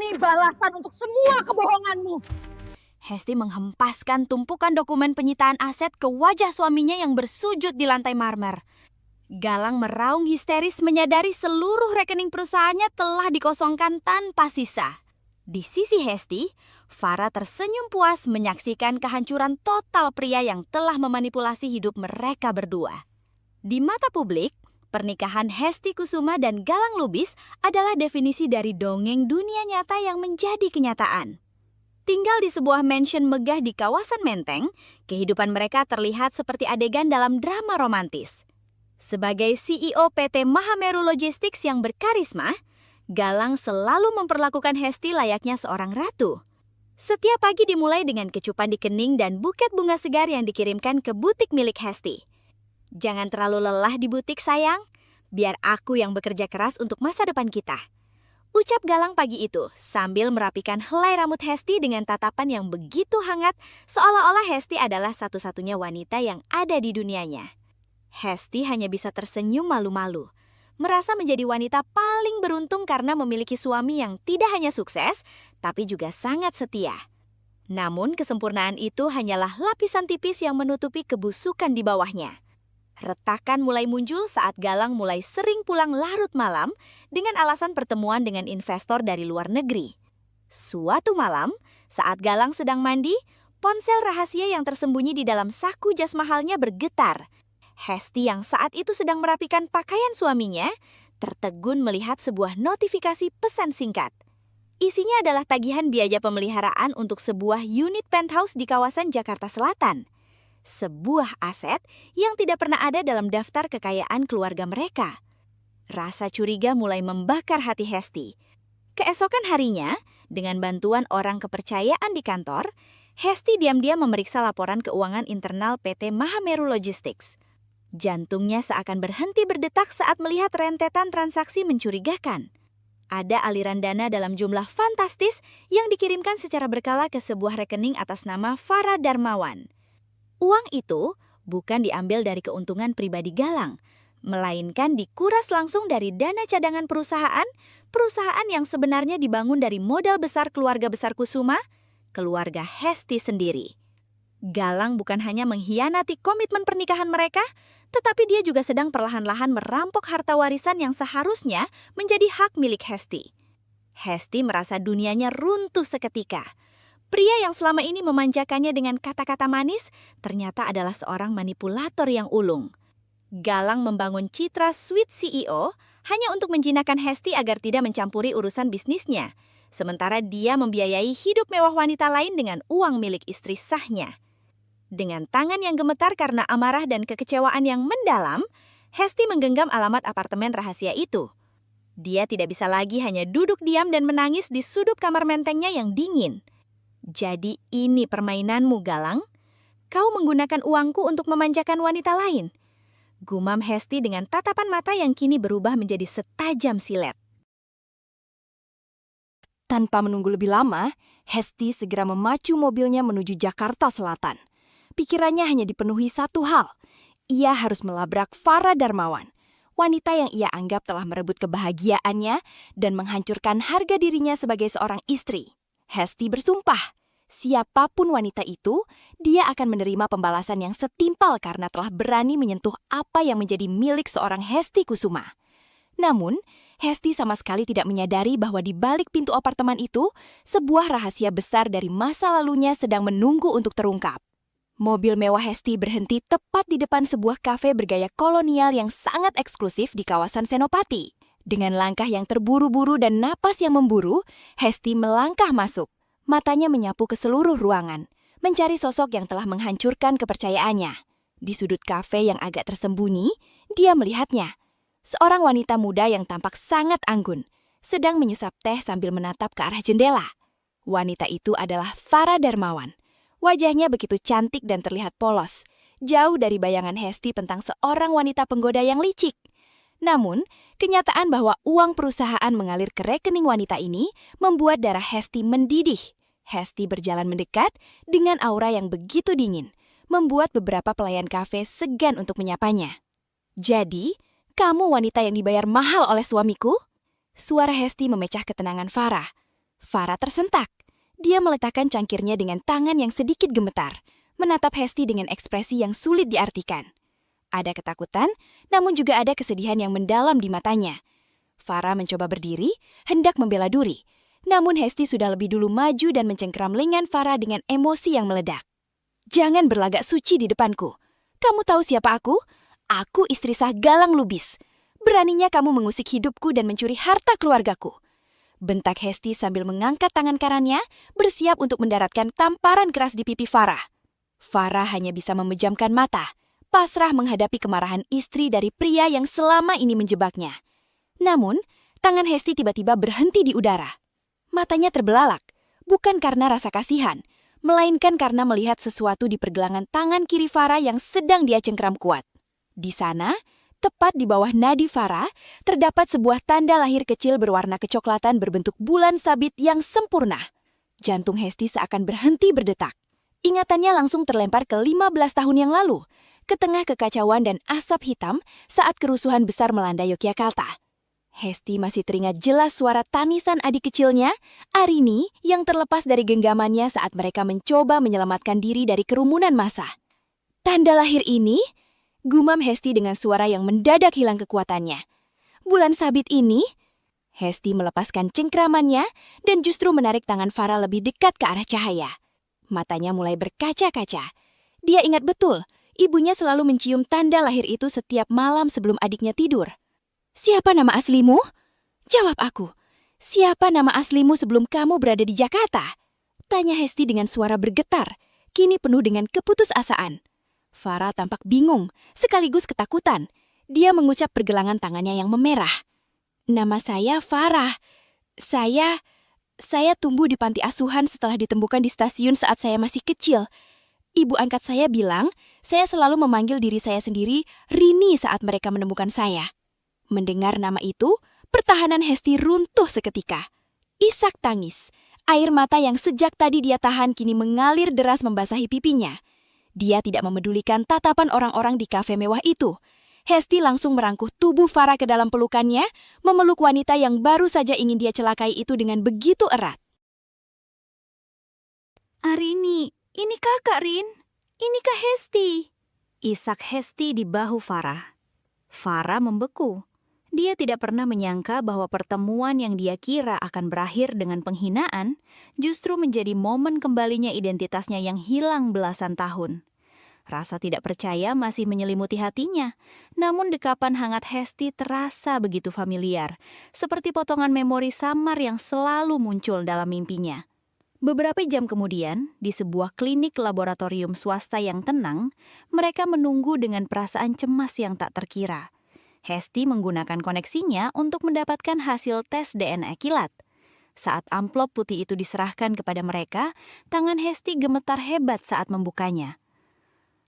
Ini balasan untuk semua kebohonganmu. Hesti menghempaskan tumpukan dokumen penyitaan aset ke wajah suaminya yang bersujud di lantai marmer. Galang meraung histeris menyadari seluruh rekening perusahaannya telah dikosongkan tanpa sisa. Di sisi Hesti, Farah tersenyum puas menyaksikan kehancuran total pria yang telah memanipulasi hidup mereka berdua. Di mata publik, pernikahan Hesti Kusuma dan Galang Lubis adalah definisi dari dongeng dunia nyata yang menjadi kenyataan. Tinggal di sebuah mansion megah di kawasan Menteng, kehidupan mereka terlihat seperti adegan dalam drama romantis. Sebagai CEO PT Mahameru Logistics yang berkarisma, Galang selalu memperlakukan Hesti layaknya seorang ratu. Setiap pagi dimulai dengan kecupan di kening dan buket bunga segar yang dikirimkan ke butik milik Hesti. Jangan terlalu lelah di butik, sayang. Biar aku yang bekerja keras untuk masa depan kita. Ucap Galang pagi itu sambil merapikan helai rambut Hesti dengan tatapan yang begitu hangat, seolah-olah Hesti adalah satu-satunya wanita yang ada di dunianya. Hesti hanya bisa tersenyum malu-malu, merasa menjadi wanita paling beruntung karena memiliki suami yang tidak hanya sukses, tapi juga sangat setia. Namun kesempurnaan itu hanyalah lapisan tipis yang menutupi kebusukan di bawahnya. Retakan mulai muncul saat Galang mulai sering pulang larut malam dengan alasan pertemuan dengan investor dari luar negeri. Suatu malam, saat Galang sedang mandi, ponsel rahasia yang tersembunyi di dalam saku jas mahalnya bergetar. Hesti yang saat itu sedang merapikan pakaian suaminya, tertegun melihat sebuah notifikasi pesan singkat. Isinya adalah tagihan biaya pemeliharaan untuk sebuah unit penthouse di kawasan Jakarta Selatan. Sebuah aset yang tidak pernah ada dalam daftar kekayaan keluarga mereka. Rasa curiga mulai membakar hati Hesti. Keesokan harinya, dengan bantuan orang kepercayaan di kantor, Hesti diam-diam memeriksa laporan keuangan internal PT Mahameru Logistics. Jantungnya seakan berhenti berdetak saat melihat rentetan transaksi mencurigakan. Ada aliran dana dalam jumlah fantastis yang dikirimkan secara berkala ke sebuah rekening atas nama Farah Darmawan. Uang itu bukan diambil dari keuntungan pribadi Galang, melainkan dikuras langsung dari dana cadangan perusahaan yang sebenarnya dibangun dari modal besar keluarga besar Kusuma, keluarga Hesti sendiri. Galang bukan hanya mengkhianati komitmen pernikahan mereka, tetapi dia juga sedang perlahan-lahan merampok harta warisan yang seharusnya menjadi hak milik Hesti. Hesti merasa dunianya runtuh seketika. Pria yang selama ini memanjakannya dengan kata-kata manis ternyata adalah seorang manipulator yang ulung. Galang membangun citra sweet CEO hanya untuk menjinakkan Hesti agar tidak mencampuri urusan bisnisnya, sementara dia membiayai hidup mewah wanita lain dengan uang milik istri sahnya. Dengan tangan yang gemetar karena amarah dan kekecewaan yang mendalam, Hesti menggenggam alamat apartemen rahasia itu. Dia tidak bisa lagi hanya duduk diam dan menangis di sudut kamar mentengnya yang dingin. Jadi ini permainanmu, Galang? Kau menggunakan uangku untuk memanjakan wanita lain. Gumam Hesti dengan tatapan mata yang kini berubah menjadi setajam silet. Tanpa menunggu lebih lama, Hesti segera memacu mobilnya menuju Jakarta Selatan. Pikirannya hanya dipenuhi satu hal. Ia harus melabrak Farah Darmawan, wanita yang ia anggap telah merebut kebahagiaannya dan menghancurkan harga dirinya sebagai seorang istri. Hesti bersumpah, siapapun wanita itu, dia akan menerima pembalasan yang setimpal karena telah berani menyentuh apa yang menjadi milik seorang Hesti Kusuma. Namun, Hesti sama sekali tidak menyadari bahwa di balik pintu apartemen itu, sebuah rahasia besar dari masa lalunya sedang menunggu untuk terungkap. Mobil mewah Hesti berhenti tepat di depan sebuah kafe bergaya kolonial yang sangat eksklusif di kawasan Senopati. Dengan langkah yang terburu-buru dan napas yang memburu, Hesti melangkah masuk. Matanya menyapu ke seluruh ruangan, mencari sosok yang telah menghancurkan kepercayaannya. Di sudut kafe yang agak tersembunyi, dia melihatnya. Seorang wanita muda yang tampak sangat anggun, sedang menyesap teh sambil menatap ke arah jendela. Wanita itu adalah Farah Darmawan. Wajahnya begitu cantik dan terlihat polos, jauh dari bayangan Hesti tentang seorang wanita penggoda yang licik. Namun, kenyataan bahwa uang perusahaan mengalir ke rekening wanita ini membuat darah Hesti mendidih. Hesti berjalan mendekat dengan aura yang begitu dingin, membuat beberapa pelayan kafe segan untuk menyapanya. "Jadi, kamu wanita yang dibayar mahal oleh suamiku?" Suara Hesti memecah ketenangan Farah. Farah tersentak. Dia meletakkan cangkirnya dengan tangan yang sedikit gemetar, menatap Hesti dengan ekspresi yang sulit diartikan. Ada ketakutan, namun juga ada kesedihan yang mendalam di matanya. Farah mencoba berdiri, hendak membela diri. Namun Hesti sudah lebih dulu maju dan mencengkeram lengan Farah dengan emosi yang meledak. "Jangan berlagak suci di depanku. Kamu tahu siapa aku? Aku istri sah Galang Lubis. Beraninya kamu mengusik hidupku dan mencuri harta keluargaku." Bentak Hesti sambil mengangkat tangan kanannya, bersiap untuk mendaratkan tamparan keras di pipi Farah. Farah hanya bisa memejamkan mata, pasrah menghadapi kemarahan istri dari pria yang selama ini menjebaknya. Namun, tangan Hesti tiba-tiba berhenti di udara. Matanya terbelalak, bukan karena rasa kasihan, melainkan karena melihat sesuatu di pergelangan tangan kiri Farah yang sedang dia cengkeram kuat. Di sana, tepat di bawah nadi Farah, terdapat sebuah tanda lahir kecil berwarna kecoklatan berbentuk bulan sabit yang sempurna. Jantung Hesti seakan berhenti berdetak. Ingatannya langsung terlempar ke 15 tahun yang lalu, ke tengah kekacauan dan asap hitam saat kerusuhan besar melanda Yogyakarta. Hesti masih teringat jelas suara tanisan adik kecilnya, Arini, yang terlepas dari genggamannya saat mereka mencoba menyelamatkan diri dari kerumunan massa. "Tanda lahir ini?" gumam Hesti dengan suara yang mendadak hilang kekuatannya. "Bulan sabit ini?" Hesti melepaskan cengkramannya dan justru menarik tangan Farah lebih dekat ke arah cahaya. Matanya mulai berkaca-kaca. Dia ingat betul, ibunya selalu mencium tanda lahir itu setiap malam sebelum adiknya tidur. "Siapa nama aslimu?" "Jawab aku. Siapa nama aslimu sebelum kamu berada di Jakarta?" tanya Hesti dengan suara bergetar, kini penuh dengan keputusasaan. Farah tampak bingung, sekaligus ketakutan. Dia mengucap pergelangan tangannya yang memerah. "Nama saya Farah. Saya tumbuh di panti asuhan setelah ditemukan di stasiun saat saya masih kecil. Ibu angkat saya bilang, saya selalu memanggil diri saya sendiri Rini saat mereka menemukan saya." Mendengar nama itu, pertahanan Hesti runtuh seketika. Isak tangis. Air mata yang sejak tadi dia tahan kini mengalir deras membasahi pipinya. Dia tidak memedulikan tatapan orang-orang di kafe mewah itu. Hesti langsung merangkuh tubuh Farah ke dalam pelukannya, memeluk wanita yang baru saja ingin dia celakai itu dengan begitu erat. "Arini, ini kakak Rin. Ini Kak Hesti." Isak Hesti di bahu Farah. Farah membeku. Dia tidak pernah menyangka bahwa pertemuan yang dia kira akan berakhir dengan penghinaan justru menjadi momen kembalinya identitasnya yang hilang belasan tahun. Rasa tidak percaya masih menyelimuti hatinya, namun dekapan hangat Hesti terasa begitu familiar, seperti potongan memori samar yang selalu muncul dalam mimpinya. Beberapa jam kemudian, di sebuah klinik laboratorium swasta yang tenang, mereka menunggu dengan perasaan cemas yang tak terkira. Hesti menggunakan koneksinya untuk mendapatkan hasil tes DNA kilat. Saat amplop putih itu diserahkan kepada mereka, tangan Hesti gemetar hebat saat membukanya.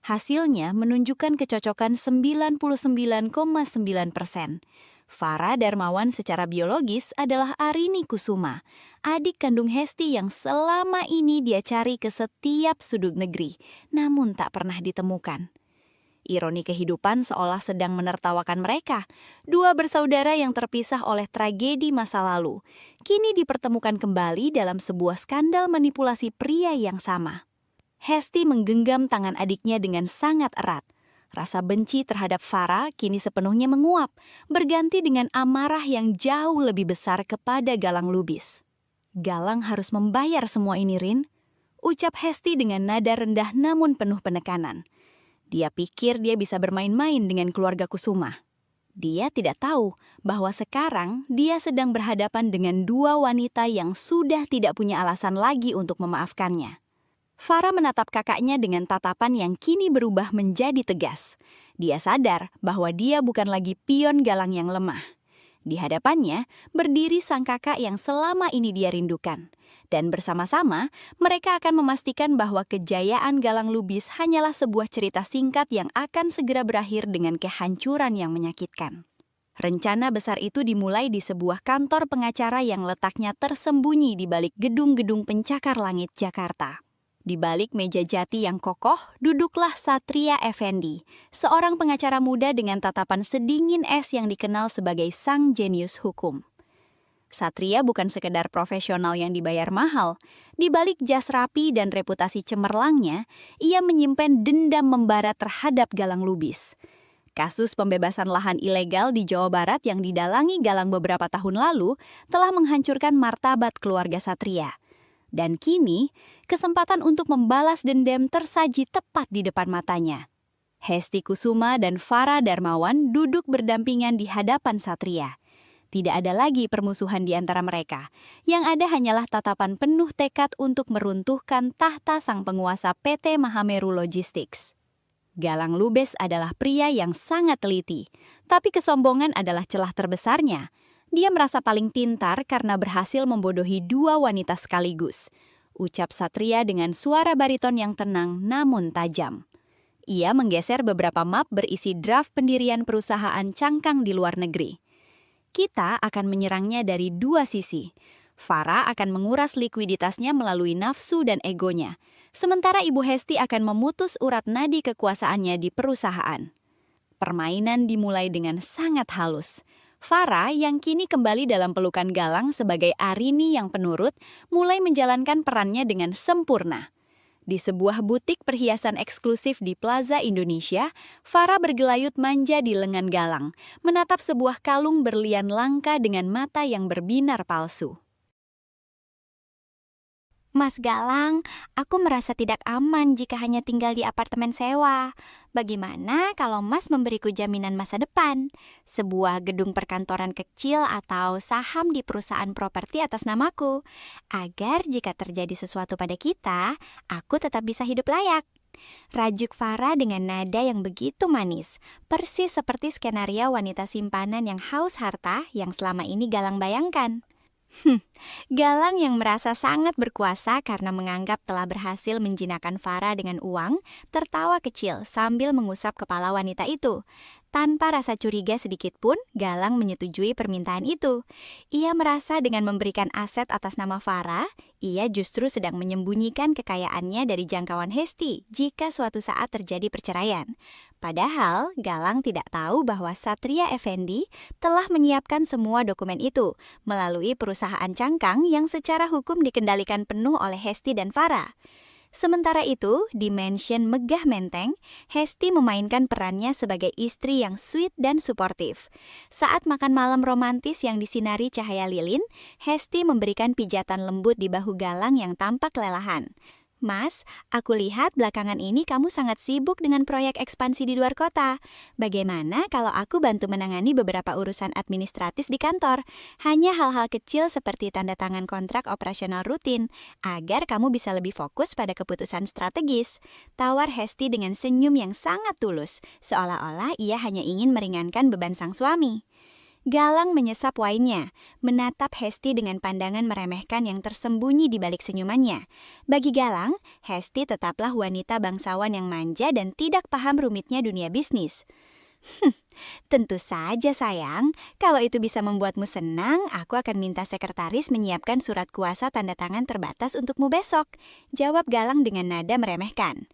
Hasilnya menunjukkan kecocokan 99,9%. Farah Darmawan secara biologis adalah Arini Kusuma, adik kandung Hesti yang selama ini dia cari ke setiap sudut negeri, namun tak pernah ditemukan. Ironi kehidupan seolah sedang menertawakan mereka. Dua bersaudara yang terpisah oleh tragedi masa lalu, kini dipertemukan kembali dalam sebuah skandal manipulasi pria yang sama. Hesti menggenggam tangan adiknya dengan sangat erat. Rasa benci terhadap Farah kini sepenuhnya menguap, berganti dengan amarah yang jauh lebih besar kepada Galang Lubis. "Galang harus membayar semua ini, Rin," ucap Hesti dengan nada rendah namun penuh penekanan. Dia pikir dia bisa bermain-main dengan keluarga Kusuma. Dia tidak tahu bahwa sekarang dia sedang berhadapan dengan dua wanita yang sudah tidak punya alasan lagi untuk memaafkannya. Farah menatap kakaknya dengan tatapan yang kini berubah menjadi tegas. Dia sadar bahwa dia bukan lagi pion Galang yang lemah. Di hadapannya berdiri sang kakak yang selama ini dia rindukan. Dan bersama-sama, mereka akan memastikan bahwa kejayaan Galang Lubis hanyalah sebuah cerita singkat yang akan segera berakhir dengan kehancuran yang menyakitkan. Rencana besar itu dimulai di sebuah kantor pengacara yang letaknya tersembunyi di balik gedung-gedung pencakar langit Jakarta. Di balik meja jati yang kokoh, duduklah Satria Effendi, seorang pengacara muda dengan tatapan sedingin es yang dikenal sebagai sang jenius hukum. Satria bukan sekedar profesional yang dibayar mahal. Di balik jas rapi dan reputasi cemerlangnya, ia menyimpan dendam membara terhadap Galang Lubis. Kasus pembebasan lahan ilegal di Jawa Barat yang didalangi Galang beberapa tahun lalu telah menghancurkan martabat keluarga Satria. Dan kini, kesempatan untuk membalas dendam tersaji tepat di depan matanya. Hesti Kusuma dan Farah Darmawan duduk berdampingan di hadapan Satria. Tidak ada lagi permusuhan di antara mereka. Yang ada hanyalah tatapan penuh tekad untuk meruntuhkan tahta sang penguasa PT Mahameru Logistics. Galang Lubis adalah pria yang sangat teliti, tapi kesombongan adalah celah terbesarnya. Dia merasa paling pintar karena berhasil membodohi dua wanita sekaligus. Ucap Satria dengan suara bariton yang tenang namun tajam. Ia menggeser beberapa map berisi draft pendirian perusahaan cangkang di luar negeri. Kita akan menyerangnya dari dua sisi. Farah akan menguras likuiditasnya melalui nafsu dan egonya, sementara Ibu Hesti akan memutus urat nadi kekuasaannya di perusahaan. Permainan dimulai dengan sangat halus. Farah yang kini kembali dalam pelukan Galang sebagai Arini yang penurut, mulai menjalankan perannya dengan sempurna. Di sebuah butik perhiasan eksklusif di Plaza Indonesia, Farah bergelayut manja di lengan Galang, menatap sebuah kalung berlian langka dengan mata yang berbinar palsu. Mas Galang, aku merasa tidak aman jika hanya tinggal di apartemen sewa. Bagaimana kalau Mas memberiku jaminan masa depan? Sebuah gedung perkantoran kecil atau saham di perusahaan properti atas namaku. Agar jika terjadi sesuatu pada kita, aku tetap bisa hidup layak. Rajuk Farah dengan nada yang begitu manis, persis seperti skenario wanita simpanan yang haus harta yang selama ini Galang bayangkan. Galang yang merasa sangat berkuasa karena menganggap telah berhasil menjinakkan Farah dengan uang, tertawa kecil sambil mengusap kepala wanita itu. Tanpa rasa curiga sedikit pun, Galang menyetujui permintaan itu. Ia merasa dengan memberikan aset atas nama Farah, ia justru sedang menyembunyikan kekayaannya dari jangkauan Hesti jika suatu saat terjadi perceraian. Padahal, Galang tidak tahu bahwa Satria Effendi telah menyiapkan semua dokumen itu melalui perusahaan cangkang yang secara hukum dikendalikan penuh oleh Hesti dan Farah. Sementara itu, di mansion megah menteng, Hesti memainkan perannya sebagai istri yang sweet dan suportif. Saat makan malam romantis yang disinari cahaya lilin, Hesti memberikan pijatan lembut di bahu Galang yang tampak kelelahan. Mas, aku lihat belakangan ini kamu sangat sibuk dengan proyek ekspansi di luar kota. Bagaimana kalau aku bantu menangani beberapa urusan administratif di kantor? Hanya hal-hal kecil seperti tanda tangan kontrak operasional rutin, agar kamu bisa lebih fokus pada keputusan strategis. Tawar Hesti dengan senyum yang sangat tulus, seolah-olah ia hanya ingin meringankan beban sang suami. Galang menyesap wainnya, menatap Hesti dengan pandangan meremehkan yang tersembunyi di balik senyumannya. Bagi Galang, Hesti tetaplah wanita bangsawan yang manja dan tidak paham rumitnya dunia bisnis. Tentu saja sayang, kalau itu bisa membuatmu senang, aku akan minta sekretaris menyiapkan surat kuasa tanda tangan terbatas untukmu besok, jawab Galang dengan nada meremehkan.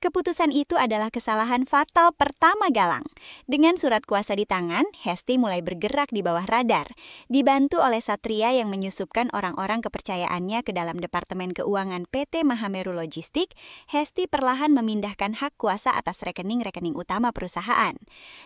Keputusan itu adalah kesalahan fatal pertama Galang. Dengan surat kuasa di tangan, Hesti mulai bergerak di bawah radar. Dibantu oleh Satria yang menyusupkan orang-orang kepercayaannya ke dalam Departemen Keuangan PT Mahameru Logistik, Hesti perlahan memindahkan hak kuasa atas rekening-rekening utama perusahaan.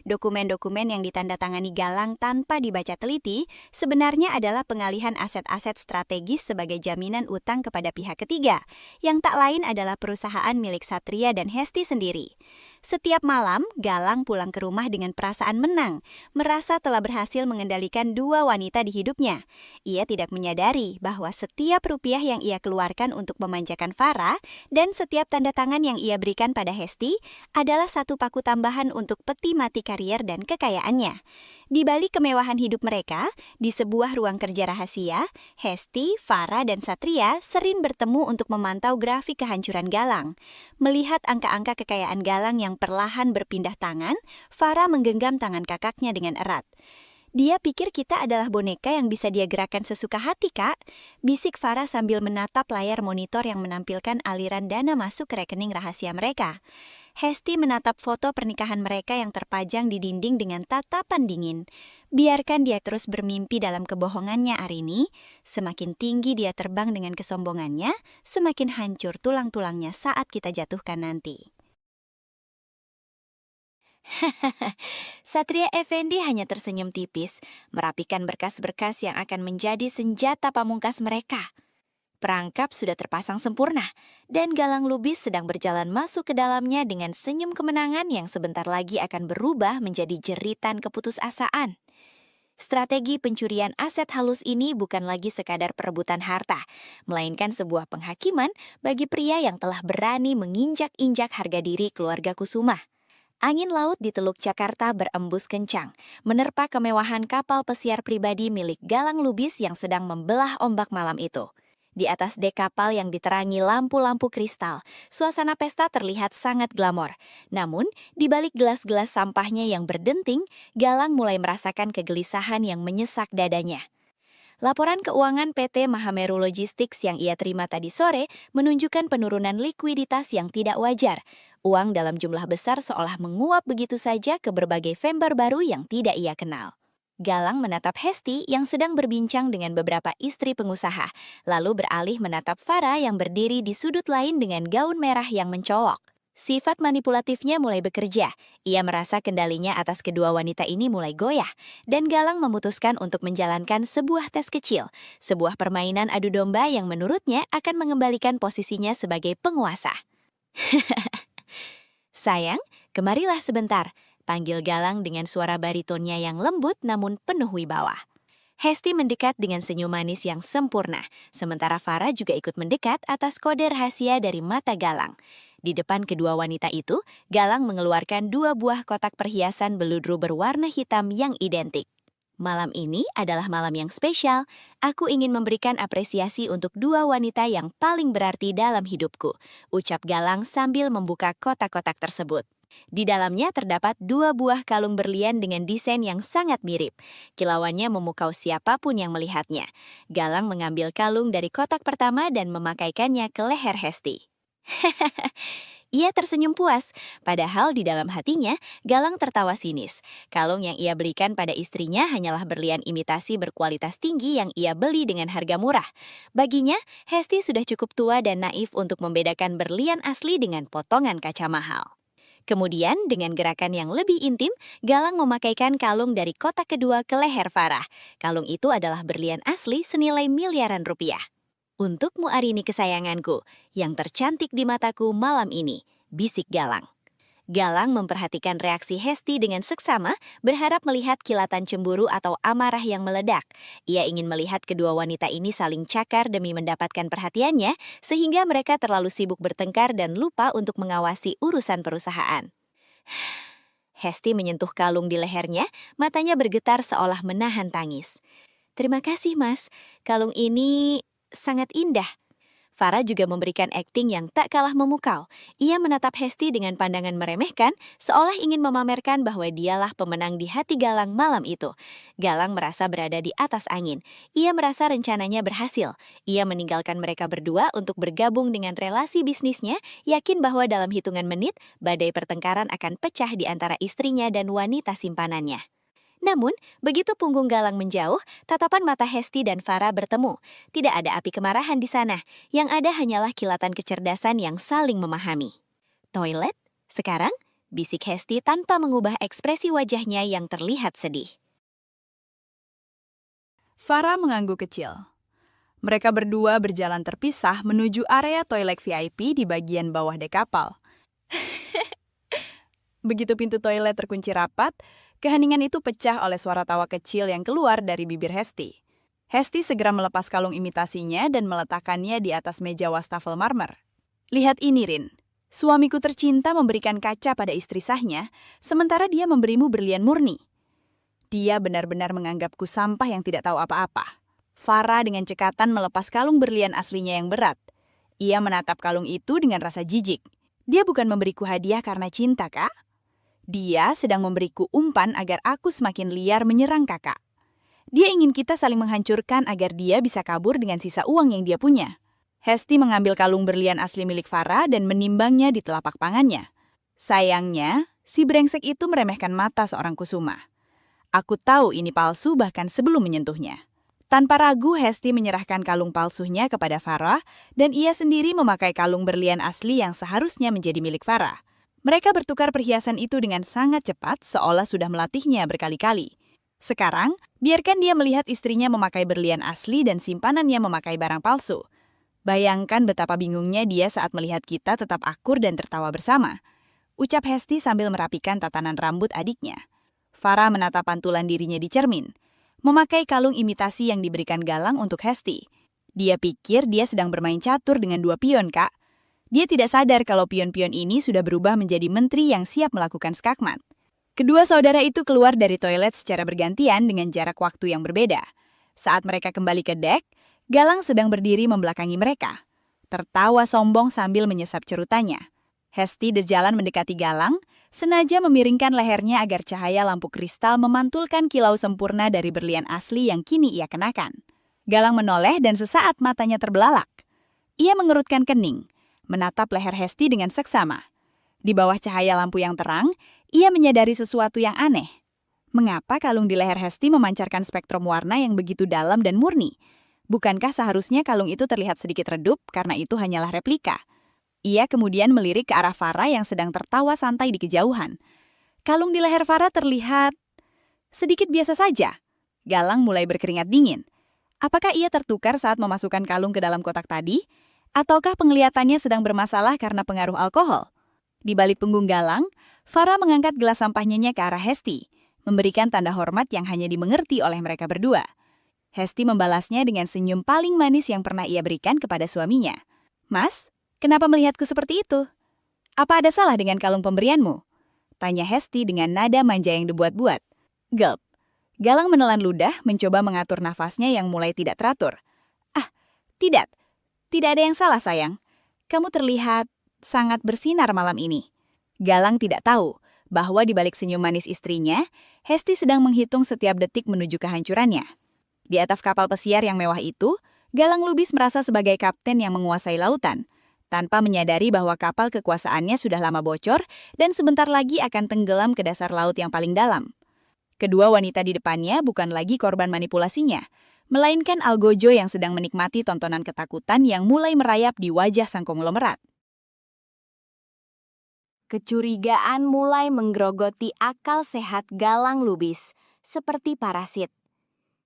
Dokumen-dokumen yang ditandatangani Galang tanpa dibaca teliti sebenarnya adalah pengalihan aset-aset strategis sebagai jaminan utang kepada pihak ketiga, yang tak lain adalah perusahaan milik Satria dan Hesti sendiri. Setiap malam, Galang pulang ke rumah dengan perasaan menang, merasa telah berhasil mengendalikan dua wanita di hidupnya. Ia tidak menyadari bahwa setiap rupiah yang ia keluarkan untuk memanjakan Farah dan setiap tanda tangan yang ia berikan pada Hesti adalah satu paku tambahan untuk peti mati karier dan kekayaannya. Di balik kemewahan hidup mereka, di sebuah ruang kerja rahasia, Hesti, Farah, dan Satria sering bertemu untuk memantau grafik kehancuran Galang. Melihat angka-angka kekayaan Galang yang perlahan berpindah tangan, Farah menggenggam tangan kakaknya dengan erat. Dia pikir kita adalah boneka yang bisa dia gerakkan sesuka hati, Kak. Bisik Farah sambil menatap layar monitor yang menampilkan aliran dana masuk ke rekening rahasia mereka. Hesti menatap foto pernikahan mereka yang terpajang di dinding dengan tatapan dingin. Biarkan dia terus bermimpi dalam kebohongannya, Arini. Semakin tinggi dia terbang dengan kesombongannya, semakin hancur tulang-tulangnya saat kita jatuhkan nanti. Satria Effendi hanya tersenyum tipis, merapikan berkas-berkas yang akan menjadi senjata pamungkas mereka. Perangkap sudah terpasang sempurna, dan Galang Lubis sedang berjalan masuk ke dalamnya dengan senyum kemenangan yang sebentar lagi akan berubah menjadi jeritan keputusasaan. Strategi pencurian aset halus ini bukan lagi sekadar perebutan harta, melainkan sebuah penghakiman bagi pria yang telah berani menginjak-injak harga diri keluarga Kusuma. Angin laut di Teluk Jakarta berembus kencang, menerpa kemewahan kapal pesiar pribadi milik Galang Lubis yang sedang membelah ombak malam itu. Di atas dek kapal yang diterangi lampu-lampu kristal, suasana pesta terlihat sangat glamor. Namun, di balik gelas-gelas sampahnya yang berdenting, Galang mulai merasakan kegelisahan yang menyesak dadanya. Laporan keuangan PT Mahameru Logistics yang ia terima tadi sore menunjukkan penurunan likuiditas yang tidak wajar. Uang dalam jumlah besar seolah menguap begitu saja ke berbagai vendor baru yang tidak ia kenal. Galang menatap Hesti yang sedang berbincang dengan beberapa istri pengusaha, lalu beralih menatap Farah yang berdiri di sudut lain dengan gaun merah yang mencolok. Sifat manipulatifnya mulai bekerja. Ia merasa kendalinya atas kedua wanita ini mulai goyah, dan Galang memutuskan untuk menjalankan sebuah tes kecil, sebuah permainan adu domba yang menurutnya akan mengembalikan posisinya sebagai penguasa. Sayang, kemarilah sebentar, panggil Galang dengan suara baritonnya yang lembut namun penuh wibawa. Hesti mendekat dengan senyum manis yang sempurna, sementara Farah juga ikut mendekat atas kode rahasia dari mata Galang. Di depan kedua wanita itu, Galang mengeluarkan 2 buah kotak perhiasan beludru berwarna hitam yang identik. Malam ini adalah malam yang spesial. Aku ingin memberikan apresiasi untuk 2 wanita yang paling berarti dalam hidupku, ucap Galang sambil membuka kotak-kotak tersebut. Di dalamnya terdapat 2 buah kalung berlian dengan desain yang sangat mirip. Kilauannya memukau siapapun yang melihatnya. Galang mengambil kalung dari kotak pertama dan memakaikannya ke leher Hesti. Ia tersenyum puas, padahal di dalam hatinya Galang tertawa sinis. Kalung yang ia belikan pada istrinya hanyalah berlian imitasi berkualitas tinggi yang ia beli dengan harga murah. Baginya, Hesti sudah cukup tua dan naif untuk membedakan berlian asli dengan potongan kaca mahal. Kemudian, dengan gerakan yang lebih intim, Galang memakaikan kalung dari kotak kedua ke leher Farah. Kalung itu adalah berlian asli senilai miliaran rupiah. Untukmu Arini kesayanganku, yang tercantik di mataku malam ini, bisik Galang. Galang memperhatikan reaksi Hesti dengan seksama, berharap melihat kilatan cemburu atau amarah yang meledak. Ia ingin melihat kedua wanita ini saling cakar demi mendapatkan perhatiannya, sehingga mereka terlalu sibuk bertengkar dan lupa untuk mengawasi urusan perusahaan. Hesti menyentuh kalung di lehernya, matanya bergetar seolah menahan tangis. Terima kasih, Mas. Kalung ini sangat indah. Farah juga memberikan akting yang tak kalah memukau. Ia menatap Hesti dengan pandangan meremehkan, seolah ingin memamerkan bahwa dialah pemenang di hati Galang malam itu. Galang merasa berada di atas angin. Ia merasa rencananya berhasil. Ia meninggalkan mereka berdua untuk bergabung dengan relasi bisnisnya, yakin bahwa dalam hitungan menit, badai pertengkaran akan pecah di antara istrinya dan wanita simpanannya. Namun, begitu punggung Galang menjauh, tatapan mata Hesti dan Farah bertemu. Tidak ada api kemarahan di sana, yang ada hanyalah kilatan kecerdasan yang saling memahami. Toilet? Sekarang? Bisik Hesti tanpa mengubah ekspresi wajahnya yang terlihat sedih. Farah mengangguk kecil. Mereka berdua berjalan terpisah menuju area toilet VIP di bagian bawah dek kapal. Begitu pintu toilet terkunci rapat, keheningan itu pecah oleh suara tawa kecil yang keluar dari bibir Hesti. Hesti segera melepas kalung imitasinya dan meletakkannya di atas meja wastafel marmer. Lihat ini, Rin. Suamiku tercinta memberikan kaca pada istri sahnya, sementara dia memberimu berlian murni. Dia benar-benar menganggapku sampah yang tidak tahu apa-apa. Farah dengan cekatan melepas kalung berlian aslinya yang berat. Ia menatap kalung itu dengan rasa jijik. Dia bukan memberiku hadiah karena cinta, Kak. Dia sedang memberiku umpan agar aku semakin liar menyerang kakak. Dia ingin kita saling menghancurkan agar dia bisa kabur dengan sisa uang yang dia punya. Hesti mengambil kalung berlian asli milik Farah dan menimbangnya di telapak tangannya. Sayangnya, si brengsek itu meremehkan mata seorang Kusuma. Aku tahu ini palsu bahkan sebelum menyentuhnya. Tanpa ragu, Hesti menyerahkan kalung palsunya kepada Farah dan ia sendiri memakai kalung berlian asli yang seharusnya menjadi milik Farah. Mereka bertukar perhiasan itu dengan sangat cepat seolah sudah melatihnya berkali-kali. Sekarang, biarkan dia melihat istrinya memakai berlian asli dan simpanannya memakai barang palsu. Bayangkan betapa bingungnya dia saat melihat kita tetap akur dan tertawa bersama. Ucap Hesti sambil merapikan tatanan rambut adiknya. Farah menatap pantulan dirinya di cermin. Memakai kalung imitasi yang diberikan Galang untuk Hesti. Dia pikir dia sedang bermain catur dengan 2 pion, Kak. Dia tidak sadar kalau pion-pion ini sudah berubah menjadi menteri yang siap melakukan skakmat. Kedua saudara itu keluar dari toilet secara bergantian dengan jarak waktu yang berbeda. Saat mereka kembali ke dek, Galang sedang berdiri membelakangi mereka. Tertawa sombong sambil menyesap cerutannya. Hesti berjalan mendekati Galang, sengaja memiringkan lehernya agar cahaya lampu kristal memantulkan kilau sempurna dari berlian asli yang kini ia kenakan. Galang menoleh dan sesaat matanya terbelalak. Ia mengerutkan kening, menatap leher Hesti dengan seksama. Di bawah cahaya lampu yang terang, ia menyadari sesuatu yang aneh. Mengapa kalung di leher Hesti memancarkan spektrum warna yang begitu dalam dan murni? Bukankah seharusnya kalung itu terlihat sedikit redup karena itu hanyalah replika? Ia kemudian melirik ke arah Farah yang sedang tertawa santai di kejauhan. Kalung di leher Farah terlihat sedikit biasa saja. Galang mulai berkeringat dingin. Apakah ia tertukar saat memasukkan kalung ke dalam kotak tadi? Ataukah penglihatannya sedang bermasalah karena pengaruh alkohol? Di balik punggung Galang, Farah mengangkat gelas sampahnya ke arah Hesti, memberikan tanda hormat yang hanya dimengerti oleh mereka berdua. Hesti membalasnya dengan senyum paling manis yang pernah ia berikan kepada suaminya. "Mas, kenapa melihatku seperti itu? Apa ada salah dengan kalung pemberianmu?" Tanya Hesti dengan nada manja yang dibuat-buat. Gulp. Galang menelan ludah, mencoba mengatur nafasnya yang mulai tidak teratur. "Ah, tidak. Tidak ada yang salah, sayang. Kamu terlihat sangat bersinar malam ini." Galang tidak tahu bahwa di balik senyum manis istrinya, Hesti sedang menghitung setiap detik menuju kehancurannya. Di atap kapal pesiar yang mewah itu, Galang Lubis merasa sebagai kapten yang menguasai lautan, tanpa menyadari bahwa kapal kekuasaannya sudah lama bocor dan sebentar lagi akan tenggelam ke dasar laut yang paling dalam. Kedua wanita di depannya bukan lagi korban manipulasinya, melainkan Algojo yang sedang menikmati tontonan ketakutan yang mulai merayap di wajah sang konglomerat. Kecurigaan mulai menggerogoti akal sehat Galang Lubis, seperti parasit.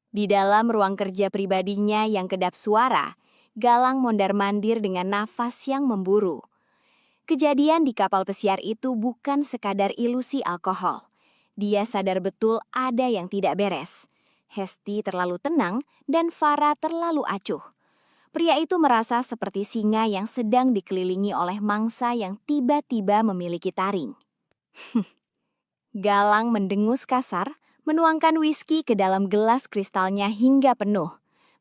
Di dalam ruang kerja pribadinya yang kedap suara, Galang mondar-mandir dengan nafas yang memburu. Kejadian di kapal pesiar itu bukan sekadar ilusi alkohol. Dia sadar betul ada yang tidak beres. Hesti terlalu tenang dan Farah terlalu acuh. Pria itu merasa seperti singa yang sedang dikelilingi oleh mangsa yang tiba-tiba memiliki taring. Galang mendengus kasar, menuangkan whisky ke dalam gelas kristalnya hingga penuh.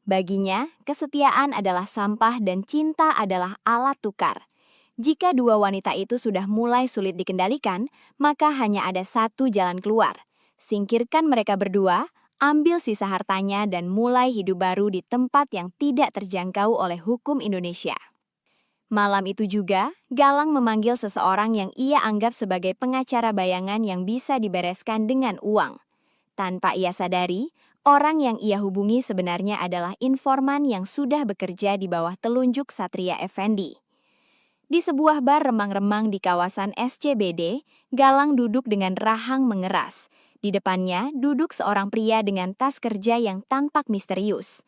Baginya, kesetiaan adalah sampah dan cinta adalah alat tukar. Jika dua wanita itu sudah mulai sulit dikendalikan, maka hanya ada satu jalan keluar. Singkirkan mereka berdua, ambil sisa hartanya dan mulai hidup baru di tempat yang tidak terjangkau oleh hukum Indonesia. Malam itu juga, Galang memanggil seseorang yang ia anggap sebagai pengacara bayangan yang bisa dibereskan dengan uang. Tanpa ia sadari, orang yang ia hubungi sebenarnya adalah informan yang sudah bekerja di bawah telunjuk Satria Effendi. Di sebuah bar remang-remang di kawasan SCBD, Galang duduk dengan rahang mengeras. Di depannya duduk seorang pria dengan tas kerja yang tampak misterius.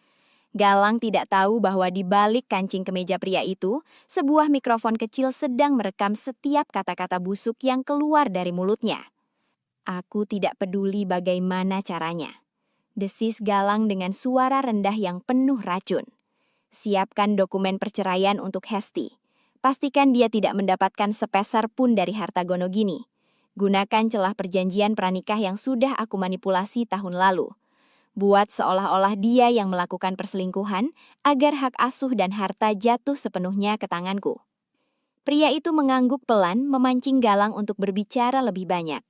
Galang tidak tahu bahwa di balik kancing kemeja pria itu, sebuah mikrofon kecil sedang merekam setiap kata-kata busuk yang keluar dari mulutnya. "Aku tidak peduli bagaimana caranya," desis Galang dengan suara rendah yang penuh racun. "Siapkan dokumen perceraian untuk Hesti. Pastikan dia tidak mendapatkan sepeser pun dari harta Gonogini. Gunakan celah perjanjian pranikah yang sudah aku manipulasi tahun lalu. Buat seolah-olah dia yang melakukan perselingkuhan agar hak asuh dan harta jatuh sepenuhnya ke tanganku." Pria itu mengangguk pelan memancing Galang untuk berbicara lebih banyak.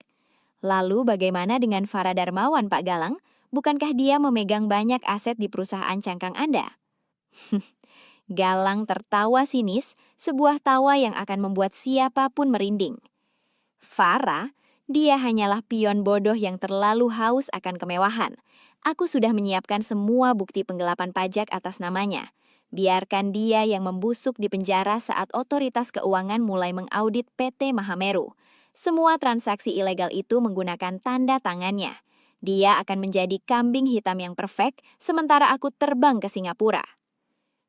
"Lalu bagaimana dengan Farah Darmawan, Pak Galang? Bukankah dia memegang banyak aset di perusahaan cangkang Anda?" Galang tertawa sinis, sebuah tawa yang akan membuat siapapun merinding. Farah, dia hanyalah pion bodoh yang terlalu haus akan kemewahan. Aku sudah menyiapkan semua bukti penggelapan pajak atas namanya. Biarkan dia yang membusuk di penjara saat otoritas keuangan mulai mengaudit PT Mahameru. Semua transaksi ilegal itu menggunakan tanda tangannya. Dia akan menjadi kambing hitam yang perfect, sementara aku terbang ke Singapura.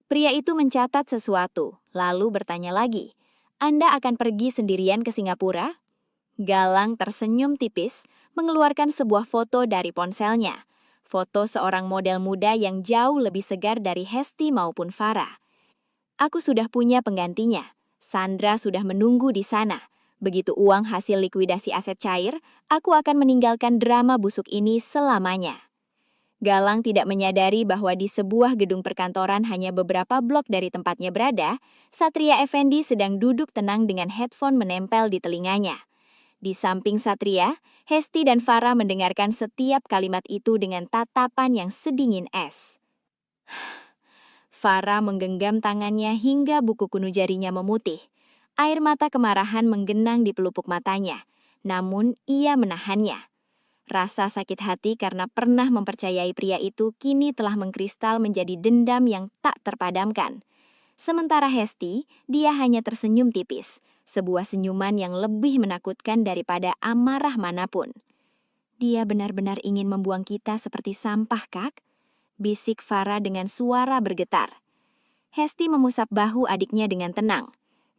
Pria itu mencatat sesuatu, lalu bertanya lagi, "Anda akan pergi sendirian ke Singapura?" Galang tersenyum tipis, mengeluarkan sebuah foto dari ponselnya. Foto seorang model muda yang jauh lebih segar dari Hesti maupun Farah. Aku sudah punya penggantinya. Sandra sudah menunggu di sana. Begitu uang hasil likuidasi aset cair, aku akan meninggalkan drama busuk ini selamanya. Galang tidak menyadari bahwa di sebuah gedung perkantoran hanya beberapa blok dari tempatnya berada, Satria Effendi sedang duduk tenang dengan headphone menempel di telinganya. Di samping Satria, Hesti dan Farah mendengarkan setiap kalimat itu dengan tatapan yang sedingin es. Farah menggenggam tangannya hingga buku kuno jarinya memutih. Air mata kemarahan menggenang di pelupuk matanya, namun ia menahannya. Rasa sakit hati karena pernah mempercayai pria itu kini telah mengkristal menjadi dendam yang tak terpadamkan. Sementara Hesti, dia hanya tersenyum tipis, sebuah senyuman yang lebih menakutkan daripada amarah manapun. "Dia benar-benar ingin membuang kita seperti sampah, Kak?" bisik Farah dengan suara bergetar. Hesti mengusap bahu adiknya dengan tenang.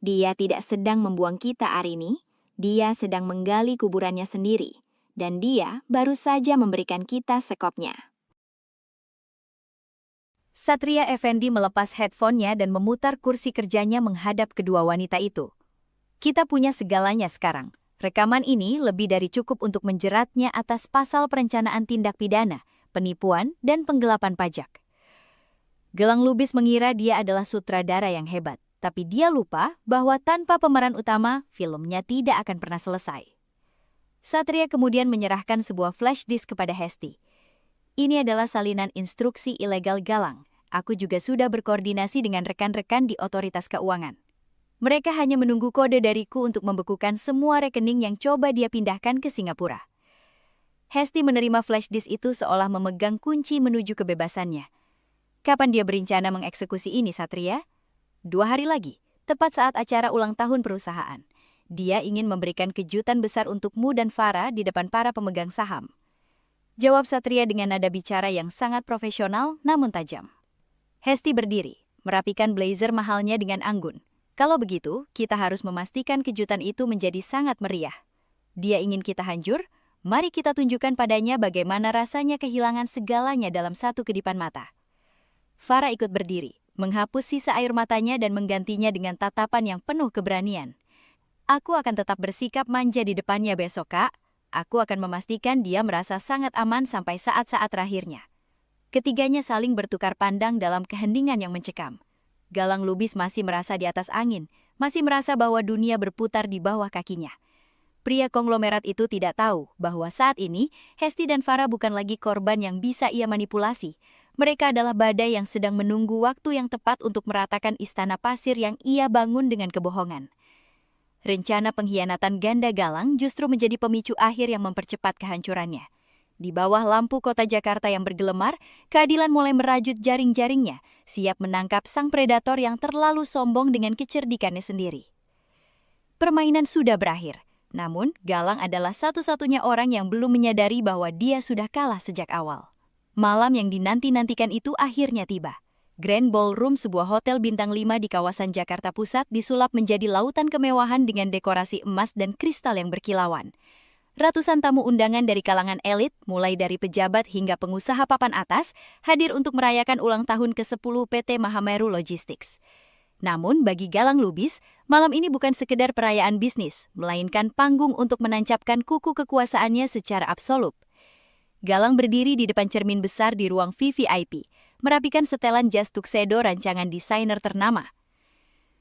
Dia tidak sedang membuang kita, Arini. Dia sedang menggali kuburannya sendiri. Dan dia baru saja memberikan kita sekopnya. Satria Effendi melepas headphone-nya dan memutar kursi kerjanya menghadap kedua wanita itu. "Kita punya segalanya sekarang. Rekaman ini lebih dari cukup untuk menjeratnya atas pasal perencanaan tindak pidana, penipuan, dan penggelapan pajak." Galang Lubis mengira dia adalah sutradara yang hebat, tapi dia lupa bahwa tanpa pemeran utama, filmnya tidak akan pernah selesai. Satria kemudian menyerahkan sebuah flash disk kepada Hesti. "Ini adalah salinan instruksi ilegal Galang. Aku juga sudah berkoordinasi dengan rekan-rekan di otoritas keuangan. Mereka hanya menunggu kode dariku untuk membekukan semua rekening yang coba dia pindahkan ke Singapura." Hesti menerima flash disk itu seolah memegang kunci menuju kebebasannya. "Kapan dia berencana mengeksekusi ini, Satria?" 2 hari lagi, tepat saat acara ulang tahun perusahaan. Dia ingin memberikan kejutan besar untukmu dan Farah di depan para pemegang saham. Jawab Satria dengan nada bicara yang sangat profesional namun tajam. Hesti berdiri, merapikan blazer mahalnya dengan anggun. "Kalau begitu, kita harus memastikan kejutan itu menjadi sangat meriah. Dia ingin kita hancur? Mari kita tunjukkan padanya bagaimana rasanya kehilangan segalanya dalam satu kedipan mata." Farah ikut berdiri, menghapus sisa air matanya dan menggantinya dengan tatapan yang penuh keberanian. "Aku akan tetap bersikap manja di depannya besok, Kak. Aku akan memastikan dia merasa sangat aman sampai saat-saat terakhirnya." Ketiganya saling bertukar pandang dalam keheningan yang mencekam. Galang Lubis masih merasa di atas angin, masih merasa bahwa dunia berputar di bawah kakinya. Pria konglomerat itu tidak tahu bahwa saat ini Hesti dan Farah bukan lagi korban yang bisa ia manipulasi. Mereka adalah badai yang sedang menunggu waktu yang tepat untuk meratakan istana pasir yang ia bangun dengan kebohongan. Rencana pengkhianatan ganda Galang justru menjadi pemicu akhir yang mempercepat kehancurannya. Di bawah lampu kota Jakarta yang bergelemar, keadilan mulai merajut jaring-jaringnya, siap menangkap sang predator yang terlalu sombong dengan kecerdikannya sendiri. Permainan sudah berakhir, namun Galang adalah satu-satunya orang yang belum menyadari bahwa dia sudah kalah sejak awal. Malam yang dinanti-nantikan itu akhirnya tiba. Grand Ballroom, sebuah hotel bintang 5 di kawasan Jakarta Pusat, disulap menjadi lautan kemewahan dengan dekorasi emas dan kristal yang berkilauan. Ratusan tamu undangan dari kalangan elit, mulai dari pejabat hingga pengusaha papan atas, hadir untuk merayakan ulang tahun ke-10 PT Mahameru Logistics. Namun bagi Galang Lubis, malam ini bukan sekedar perayaan bisnis, melainkan panggung untuk menancapkan kuku kekuasaannya secara absolut. Galang berdiri di depan cermin besar di ruang VVIP, merapikan setelan jas tuxedo rancangan desainer ternama.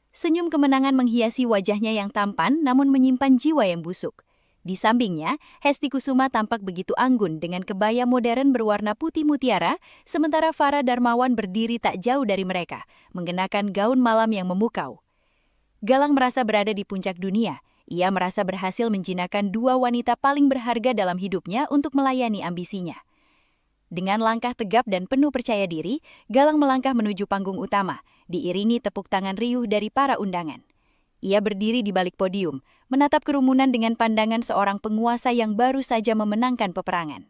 Senyum kemenangan menghiasi wajahnya yang tampan namun menyimpan jiwa yang busuk. Di sampingnya, Hesti Kusuma tampak begitu anggun dengan kebaya modern berwarna putih mutiara, sementara Farah Darmawan berdiri tak jauh dari mereka, mengenakan gaun malam yang memukau. Galang merasa berada di puncak dunia. Ia merasa berhasil menjinakkan dua wanita paling berharga dalam hidupnya untuk melayani ambisinya. Dengan langkah tegap dan penuh percaya diri, Galang melangkah menuju panggung utama, diiringi tepuk tangan riuh dari para undangan. Ia berdiri di balik podium, menatap kerumunan dengan pandangan seorang penguasa yang baru saja memenangkan peperangan.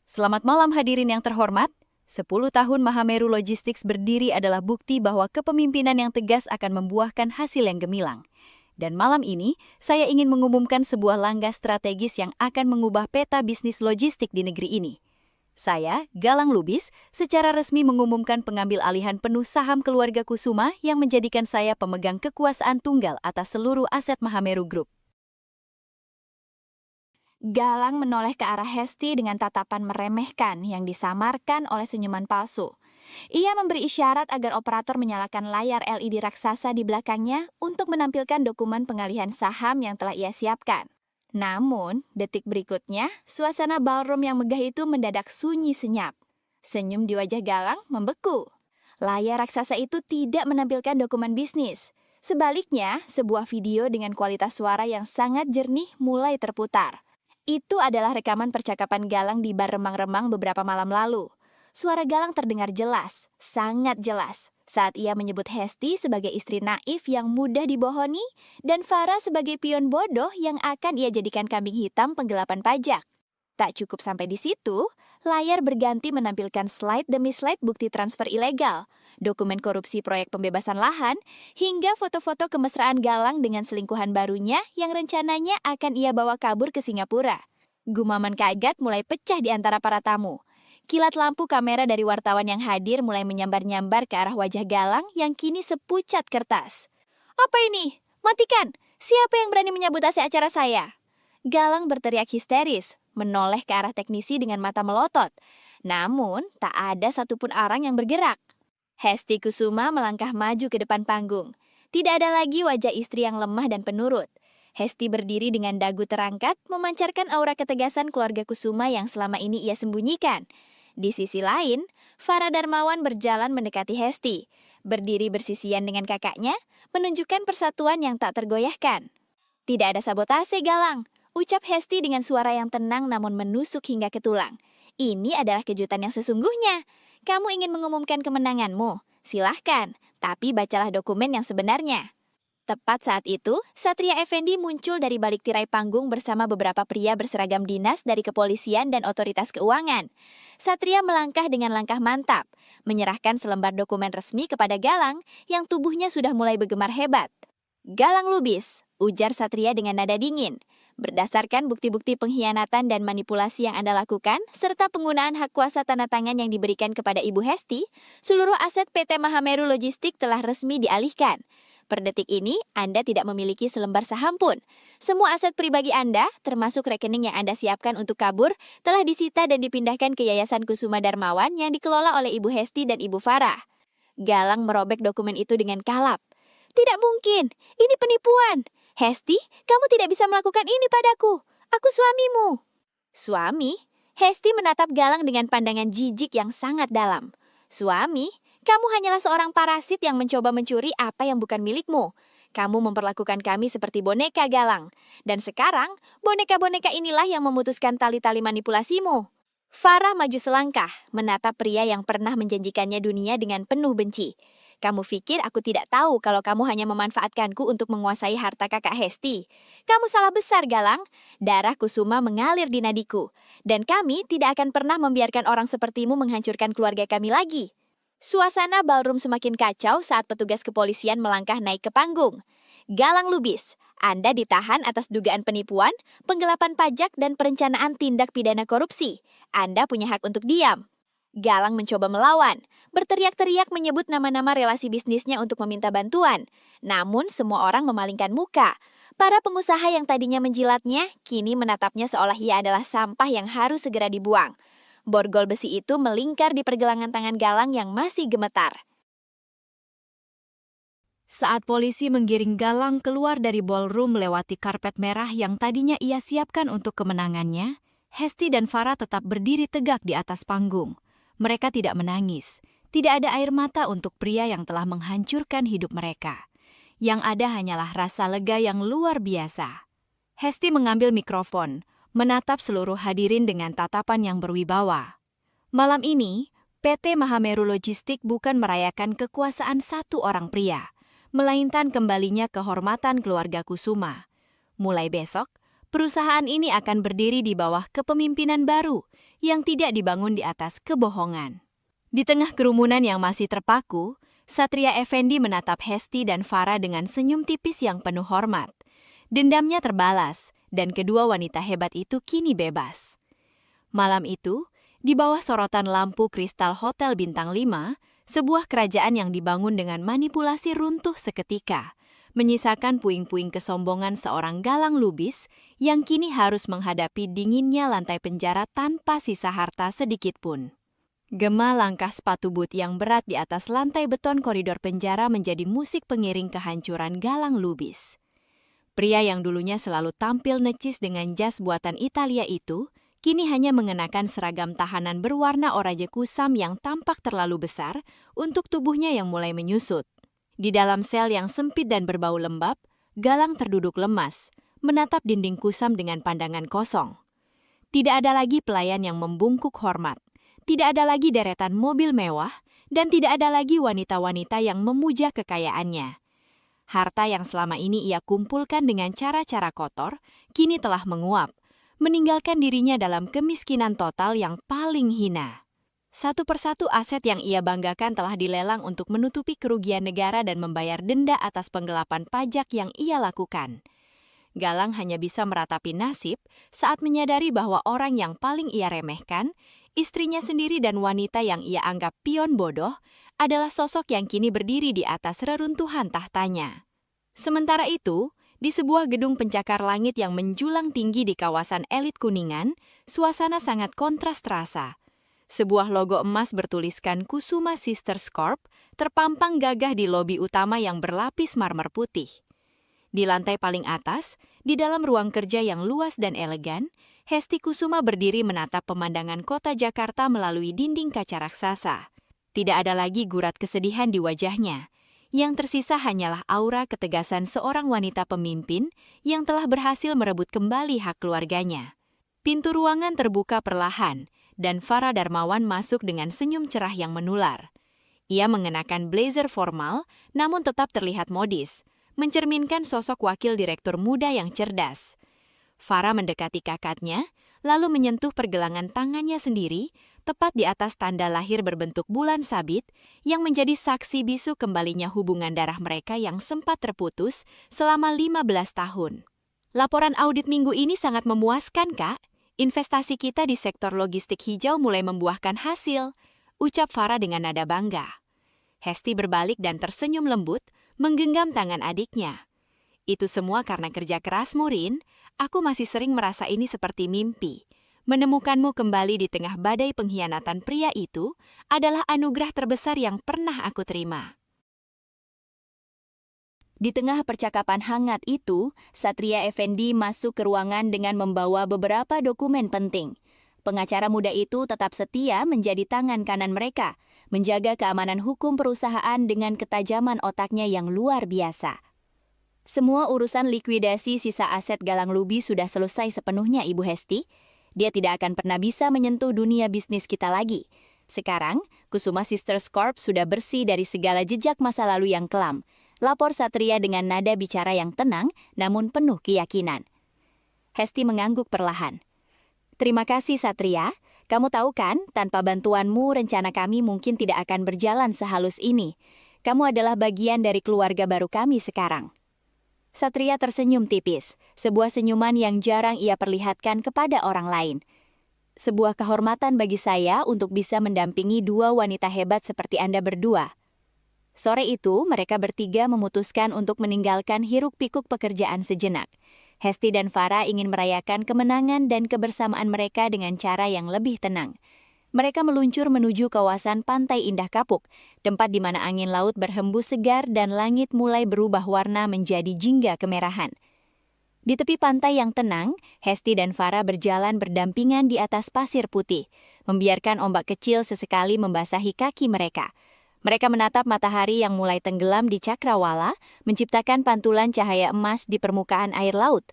Selamat malam hadirin yang terhormat. 10 tahun Mahameru Logistics berdiri adalah bukti bahwa kepemimpinan yang tegas akan membuahkan hasil yang gemilang. Dan malam ini, saya ingin mengumumkan sebuah langkah strategis yang akan mengubah peta bisnis logistik di negeri ini. Saya, Galang Lubis, secara resmi mengumumkan pengambil alihan penuh saham keluarga Kusuma yang menjadikan saya pemegang kekuasaan tunggal atas seluruh aset Mahameru Group. Galang menoleh ke arah Hesti dengan tatapan meremehkan yang disamarkan oleh senyuman palsu. Ia memberi isyarat agar operator menyalakan layar LED raksasa di belakangnya untuk menampilkan dokumen pengalihan saham yang telah ia siapkan. Namun, detik berikutnya, suasana ballroom yang megah itu mendadak sunyi senyap. Senyum di wajah Galang membeku. Layar raksasa itu tidak menampilkan dokumen bisnis. Sebaliknya, sebuah video dengan kualitas suara yang sangat jernih mulai terputar. Itu adalah rekaman percakapan Galang di bar remang-remang beberapa malam lalu. Suara Galang terdengar jelas, sangat jelas, saat ia menyebut Hesti sebagai istri naif yang mudah dibohoni dan Farah sebagai pion bodoh yang akan ia jadikan kambing hitam penggelapan pajak. Tak cukup sampai di situ, layar berganti menampilkan slide demi slide bukti transfer ilegal, dokumen korupsi proyek pembebasan lahan, hingga foto-foto kemesraan Galang dengan selingkuhan barunya yang rencananya akan ia bawa kabur ke Singapura. Gumaman kaget mulai pecah di antara para tamu. Kilat lampu kamera dari wartawan yang hadir mulai menyambar-nyambar ke arah wajah Galang yang kini sepucat kertas. "Apa ini? Matikan! Siapa yang berani menyabotase acara saya?" Galang berteriak histeris, menoleh ke arah teknisi dengan mata melotot. Namun, tak ada satupun orang yang bergerak. Hesti Kusuma melangkah maju ke depan panggung. Tidak ada lagi wajah istri yang lemah dan penurut. Hesti berdiri dengan dagu terangkat, memancarkan aura ketegasan keluarga Kusuma yang selama ini ia sembunyikan. Di sisi lain, Farah Darmawan berjalan mendekati Hesti, berdiri bersisian dengan kakaknya, menunjukkan persatuan yang tak tergoyahkan. "Tidak ada sabotase, Galang," ucap Hesti dengan suara yang tenang namun menusuk hingga ke tulang. "Ini adalah kejutan yang sesungguhnya. Kamu ingin mengumumkan kemenanganmu? Silahkan, tapi bacalah dokumen yang sebenarnya." Tepat saat itu, Satria Effendi muncul dari balik tirai panggung bersama beberapa pria berseragam dinas dari kepolisian dan otoritas keuangan. Satria melangkah dengan langkah mantap, menyerahkan selembar dokumen resmi kepada Galang yang tubuhnya sudah mulai bergemar hebat. "Galang Lubis," ujar Satria dengan nada dingin. "Berdasarkan bukti-bukti pengkhianatan dan manipulasi yang Anda lakukan, serta penggunaan hak kuasa tanda tangan yang diberikan kepada Ibu Hesti, seluruh aset PT Mahameru Logistik telah resmi dialihkan. Per detik ini, Anda tidak memiliki selembar saham pun. Semua aset pribadi Anda, termasuk rekening yang Anda siapkan untuk kabur, telah disita dan dipindahkan ke Yayasan Kusuma Darmawan yang dikelola oleh Ibu Hesti dan Ibu Farah." Galang merobek dokumen itu dengan kalap. "Tidak mungkin, ini penipuan. Hesti, kamu tidak bisa melakukan ini padaku. Aku suamimu." "Suami?" Hesti menatap Galang dengan pandangan jijik yang sangat dalam. "Suami? Kamu hanyalah seorang parasit yang mencoba mencuri apa yang bukan milikmu. Kamu memperlakukan kami seperti boneka, Galang. Dan sekarang, boneka-boneka inilah yang memutuskan tali-tali manipulasimu." Farah maju selangkah, menatap pria yang pernah menjanjikannya dunia dengan penuh benci. "Kamu pikir aku tidak tahu kalau kamu hanya memanfaatkanku untuk menguasai harta kakak Hesti? Kamu salah besar, Galang. Darah Kusuma mengalir di nadiku. Dan kami tidak akan pernah membiarkan orang sepertimu menghancurkan keluarga kami lagi." Suasana ballroom semakin kacau saat petugas kepolisian melangkah naik ke panggung. "Galang Lubis, Anda ditahan atas dugaan penipuan, penggelapan pajak, dan perencanaan tindak pidana korupsi. Anda punya hak untuk diam." Galang mencoba melawan, berteriak-teriak menyebut nama-nama relasi bisnisnya untuk meminta bantuan. Namun semua orang memalingkan muka. Para pengusaha yang tadinya menjilatnya, kini menatapnya seolah ia adalah sampah yang harus segera dibuang. Borgol besi itu melingkar di pergelangan tangan Galang yang masih gemetar. Saat polisi menggiring Galang keluar dari ballroom melewati karpet merah yang tadinya ia siapkan untuk kemenangannya, Hesti dan Farah tetap berdiri tegak di atas panggung. Mereka tidak menangis, tidak ada air mata untuk pria yang telah menghancurkan hidup mereka. Yang ada hanyalah rasa lega yang luar biasa. Hesti mengambil mikrofon, menatap seluruh hadirin dengan tatapan yang berwibawa. Malam ini, PT Mahameru Logistik bukan merayakan kekuasaan satu orang pria, melainkan kembalinya kehormatan keluarga Kusuma. Mulai besok, perusahaan ini akan berdiri di bawah kepemimpinan baru yang tidak dibangun di atas kebohongan. Di tengah kerumunan yang masih terpaku, Satria Effendi menatap Hesti dan Farah dengan senyum tipis yang penuh hormat. Dendamnya terbalas, dan kedua wanita hebat itu kini bebas. Malam itu, di bawah sorotan lampu kristal Hotel Bintang 5, sebuah kerajaan yang dibangun dengan manipulasi runtuh seketika, menyisakan puing-puing kesombongan seorang Galang Lubis yang kini harus menghadapi dinginnya lantai penjara tanpa sisa harta sedikitpun. Gema langkah sepatu boot yang berat di atas lantai beton koridor penjara menjadi musik pengiring kehancuran Galang Lubis. Pria yang dulunya selalu tampil necis dengan jas buatan Italia itu, kini hanya mengenakan seragam tahanan berwarna oranye kusam yang tampak terlalu besar untuk tubuhnya yang mulai menyusut. Di dalam sel yang sempit dan berbau lembab, Galang terduduk lemas, menatap dinding kusam dengan pandangan kosong. Tidak ada lagi pelayan yang membungkuk hormat. Tidak ada lagi deretan mobil mewah, dan tidak ada lagi wanita-wanita yang memuja kekayaannya. Harta yang selama ini ia kumpulkan dengan cara-cara kotor, kini telah menguap, meninggalkan dirinya dalam kemiskinan total yang paling hina. Satu persatu aset yang ia banggakan telah dilelang untuk menutupi kerugian negara dan membayar denda atas penggelapan pajak yang ia lakukan. Galang hanya bisa meratapi nasib saat menyadari bahwa orang yang paling ia remehkan, istrinya sendiri dan wanita yang ia anggap pion bodoh, adalah sosok yang kini berdiri di atas reruntuhan tahtanya. Sementara itu, di sebuah gedung pencakar langit yang menjulang tinggi di kawasan elit Kuningan, suasana sangat kontras terasa. Sebuah logo emas bertuliskan Kusuma Sisters Corp terpampang gagah di lobi utama yang berlapis marmer putih. Di lantai paling atas, di dalam ruang kerja yang luas dan elegan, Hesti Kusuma berdiri menatap pemandangan kota Jakarta melalui dinding kaca raksasa. Tidak ada lagi gurat kesedihan di wajahnya. Yang tersisa hanyalah aura ketegasan seorang wanita pemimpin yang telah berhasil merebut kembali hak keluarganya. Pintu ruangan terbuka perlahan, dan Farah Darmawan masuk dengan senyum cerah yang menular. Ia mengenakan blazer formal, namun tetap terlihat modis, mencerminkan sosok wakil direktur muda yang cerdas. Farah mendekati kakaknya, lalu menyentuh pergelangan tangannya sendiri, tepat di atas tanda lahir berbentuk bulan sabit, yang menjadi saksi bisu kembalinya hubungan darah mereka yang sempat terputus selama 15 tahun. Laporan audit minggu ini sangat memuaskan, Kak. Investasi kita di sektor logistik hijau mulai membuahkan hasil, ucap Farah dengan nada bangga. Hesti berbalik dan tersenyum lembut, menggenggam tangan adiknya. Itu semua karena kerja kerasmu, Rin. Aku masih sering merasa ini seperti mimpi. Menemukanmu kembali di tengah badai pengkhianatan pria itu adalah anugerah terbesar yang pernah aku terima. Di tengah percakapan hangat itu, Satria Effendi masuk ke ruangan dengan membawa beberapa dokumen penting. Pengacara muda itu tetap setia menjadi tangan kanan mereka, menjaga keamanan hukum perusahaan dengan ketajaman otaknya yang luar biasa. Semua urusan likuidasi sisa aset Galang Lubis sudah selesai sepenuhnya, Ibu Hesti. Dia tidak akan pernah bisa menyentuh dunia bisnis kita lagi. Sekarang, Kusuma Sisters Corp sudah bersih dari segala jejak masa lalu yang kelam. Lapor Satria dengan nada bicara yang tenang, namun penuh keyakinan. Hesti mengangguk perlahan. Terima kasih, Satria. Kamu tahu kan, tanpa bantuanmu rencana kami mungkin tidak akan berjalan sehalus ini. Kamu adalah bagian dari keluarga baru kami sekarang. Satria tersenyum tipis, sebuah senyuman yang jarang ia perlihatkan kepada orang lain. Sebuah kehormatan bagi saya untuk bisa mendampingi dua wanita hebat seperti Anda berdua. Sore itu, mereka bertiga memutuskan untuk meninggalkan hiruk-pikuk pekerjaan sejenak. Hesti dan Farah ingin merayakan kemenangan dan kebersamaan mereka dengan cara yang lebih tenang. Mereka meluncur menuju kawasan Pantai Indah Kapuk, tempat di mana angin laut berhembus segar dan langit mulai berubah warna menjadi jingga kemerahan. Di tepi pantai yang tenang, Hesti dan Farah berjalan berdampingan di atas pasir putih, membiarkan ombak kecil sesekali membasahi kaki mereka. Mereka menatap matahari yang mulai tenggelam di cakrawala, menciptakan pantulan cahaya emas di permukaan air laut.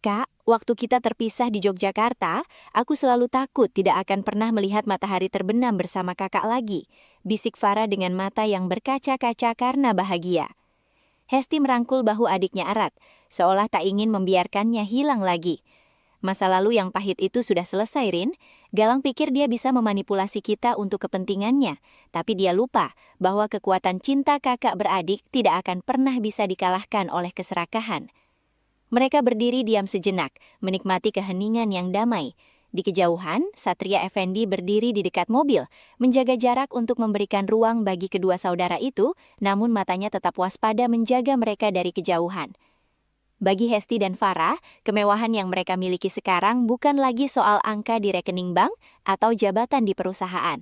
Kak, waktu kita terpisah di Yogyakarta, aku selalu takut tidak akan pernah melihat matahari terbenam bersama kakak lagi, bisik Farah dengan mata yang berkaca-kaca karena bahagia. Hesti merangkul bahu adiknya erat, seolah tak ingin membiarkannya hilang lagi. Masa lalu yang pahit itu sudah selesai, Rin. Galang pikir dia bisa memanipulasi kita untuk kepentingannya, tapi dia lupa bahwa kekuatan cinta kakak beradik tidak akan pernah bisa dikalahkan oleh keserakahan. Mereka berdiri diam sejenak, menikmati keheningan yang damai. Di kejauhan, Satria Effendi berdiri di dekat mobil, menjaga jarak untuk memberikan ruang bagi kedua saudara itu, namun matanya tetap waspada menjaga mereka dari kejauhan. Bagi Hesti dan Farah, kemewahan yang mereka miliki sekarang bukan lagi soal angka di rekening bank atau jabatan di perusahaan.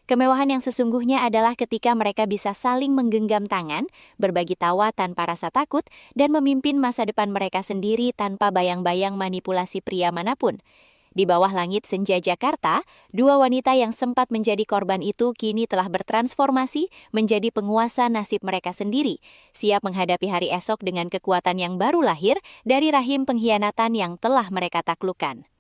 Kemewahan yang sesungguhnya adalah ketika mereka bisa saling menggenggam tangan, berbagi tawa tanpa rasa takut, dan memimpin masa depan mereka sendiri tanpa bayang-bayang manipulasi pria manapun. Di bawah langit senja Jakarta, dua wanita yang sempat menjadi korban itu kini telah bertransformasi menjadi penguasa nasib mereka sendiri, siap menghadapi hari esok dengan kekuatan yang baru lahir dari rahim pengkhianatan yang telah mereka taklukkan.